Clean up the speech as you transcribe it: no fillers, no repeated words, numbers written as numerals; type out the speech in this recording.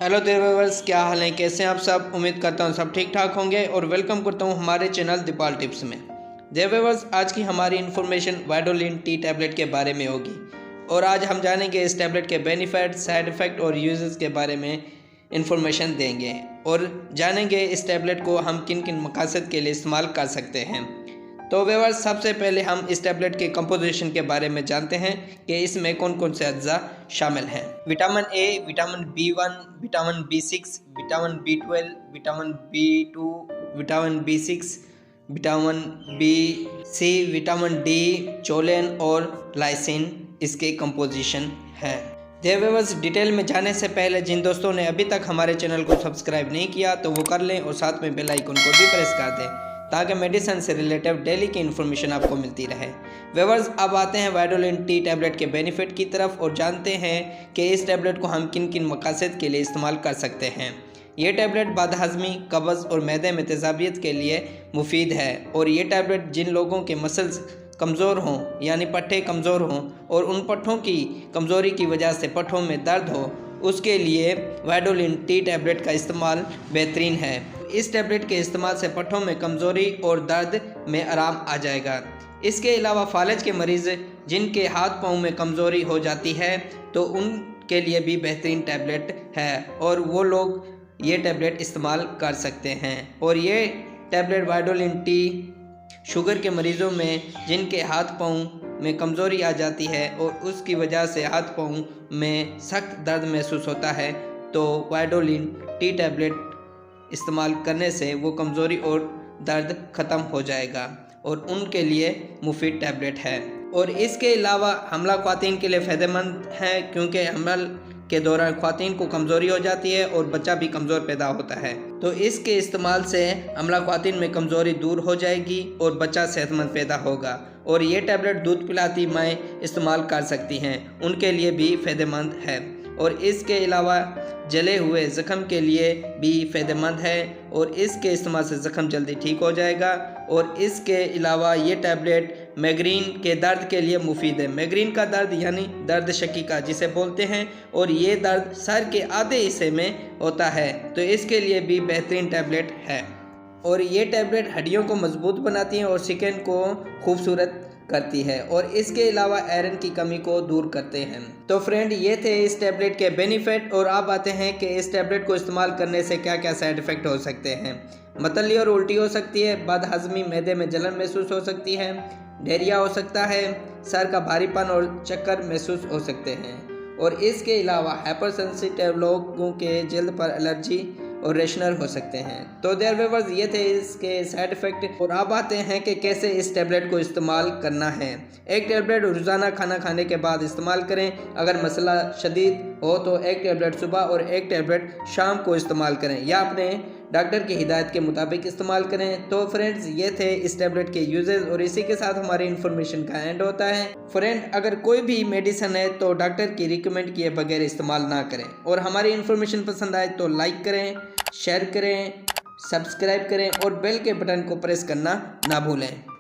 Hello there viewers, क्या हाल है, कैसे हैं आप सब। उम्मीद करता हूं सब ठीक ठाक होंगे और वेलकम करता हूं हमारे चैनल दीपाल टिप्स में। देयर व्यूअर्स, आज की हमारी इन्फॉर्मेशन वाइडोलिन टी टैबलेट के बारे में होगी और आज हम जानेंगे इस टैबलेट के बेनिफिट, साइड इफ़ेक्ट और यूजेस के बारे में इन्फॉर्मेशन देंगे और जानेंगे इस टैबलेट को हम किन किन मकसद के लिए इस्तेमाल कर सकते हैं। तो व्यूअर्स, सबसे पहले हम इस टैबलेट के कंपोजिशन के बारे में जानते हैं कि इसमें कौन कौन से अज्जा शामिल हैं। Vitamin A, vitamin B1, vitamin B6, vitamin B12, vitamin B2, vitamin B6, vitamin B, vitamin D, चोलेन और लाइसिन इसके कंपोजिशन हैं। व्यूअर्स, डिटेल में जाने से पहले जिन दोस्तों ने अभी तक हमारे चैनल को सब्सक्राइब नहीं किया तो वो कर लें और साथ में बेल आइकन को भी प्रेस कर दें ताकि मेडिसिन से रिलेटेड डेली की इन्फॉर्मेशन आपको मिलती रहे। व्यूअर्स, अब आते हैं वाइडोलिन टी टैबलेट के बेनिफिट की तरफ और जानते हैं कि इस टैबलेट को हम किन किन मकसद के लिए इस्तेमाल कर सकते हैं। ये टैबलेट बदहज़मी, कब्ज़ और मैदे में तेज़ाबियत के लिए मुफीद है और ये टैबलेट जिन लोगों के मसल्स कमज़ोर हों यानी पट्टे कमज़ोर हों और उन पट्टों की कमज़ोरी की वजह से पट्टों में दर्द हो उसके लिए वाइडोलिन टी टैबलेट का इस्तेमाल बेहतरीन है। इस टैबलेट के इस्तेमाल से पट्टों में कमज़ोरी और दर्द में आराम आ जाएगा। इसके अलावा फालज के मरीज़ जिनके हाथ पाँव में कमज़ोरी हो जाती है तो उनके लिए भी बेहतरीन टैबलेट है और वो लोग ये टैबलेट इस्तेमाल कर सकते हैं। और ये टैबलेट वाइडोलिन टी शुगर के मरीज़ों में जिनके हाथ पाँव में कमज़ोरी आ जाती है और उसकी वजह से हाथ पाँव में सख्त दर्द महसूस होता है तो वाइडोलिन टी टैबलेट इस्तेमाल करने से वो कमज़ोरी और दर्द ख़त्म हो जाएगा और उनके लिए मुफीद टैबलेट है। और इसके अलावा हमला ख़वातीन के लिए फ़ायदेमंद है क्योंकि हमल के दौरान ख़वातीन को कमज़ोरी हो जाती है और बच्चा भी कमज़ोर पैदा होता है तो इसके इस्तेमाल से हमला ख़वातीन में कमज़ोरी दूर हो जाएगी और बच्चा सेहतमंद पैदा होगा। और ये टैबलेट दूध पिलाती माएँ इस्तेमाल कर सकती हैं, उनके लिए भी फ़ायदेमंद है। और इसके अलावा जले हुए ज़ख़म के लिए भी फ़ायदेमंद है और इसके इस्तेमाल से ज़ख़म जल्दी ठीक हो जाएगा। और इसके अलावा ये टैबलेट माइग्रेन के दर्द के लिए मुफीद है। माइग्रेन का दर्द यानी दर्द शकीका जिसे बोलते हैं और ये दर्द सर के आधे हिस्से में होता है तो इसके लिए भी बेहतरीन टैबलेट है। और ये टैबलेट हड्डियों को मजबूत बनाती है और स्किन को खूबसूरत करती है और इसके अलावा आयरन की कमी को दूर करते हैं। तो फ्रेंड, ये थे इस टैबलेट के बेनिफिट और अब आते हैं कि इस टैबलेट को इस्तेमाल करने से क्या क्या साइड इफ़ेक्ट हो सकते हैं। मतली और उल्टी हो सकती है, बदहज़मी, मैदे में जलन महसूस हो सकती है, डायरिया हो सकता है, सर का भारीपन और चक्कर महसूस हो सकते हैं। और इसके अलावा हाइपर सेंसिटिव लोगों के जल्द पर एलर्जी और रेशनर हो सकते हैं। तो देयर व्यूअर्स, ये थे इसके साइड इफ़ेक्ट और अब आते हैं कि कैसे इस टैबलेट को इस्तेमाल करना है। एक टैबलेट रोज़ाना खाना खाने के बाद इस्तेमाल करें। अगर मसला शदीद हो तो एक टैबलेट सुबह और एक टैबलेट शाम को इस्तेमाल करें या अपने डॉक्टर की हिदायत के मुताबिक इस्तेमाल करें। तो फ्रेंड्स, ये थे इस टैबलेट के यूजेस और इसी के साथ हमारी इन्फॉर्मेशन का एंड होता है। फ्रेंड, अगर कोई भी मेडिसिन है तो डॉक्टर की रिकमेंड किए बगैर इस्तेमाल ना करें और हमारी इन्फॉर्मेशन पसंद आए तो लाइक करें, शेयर करें, सब्सक्राइब करें और बेल के बटन को प्रेस करना ना भूलें।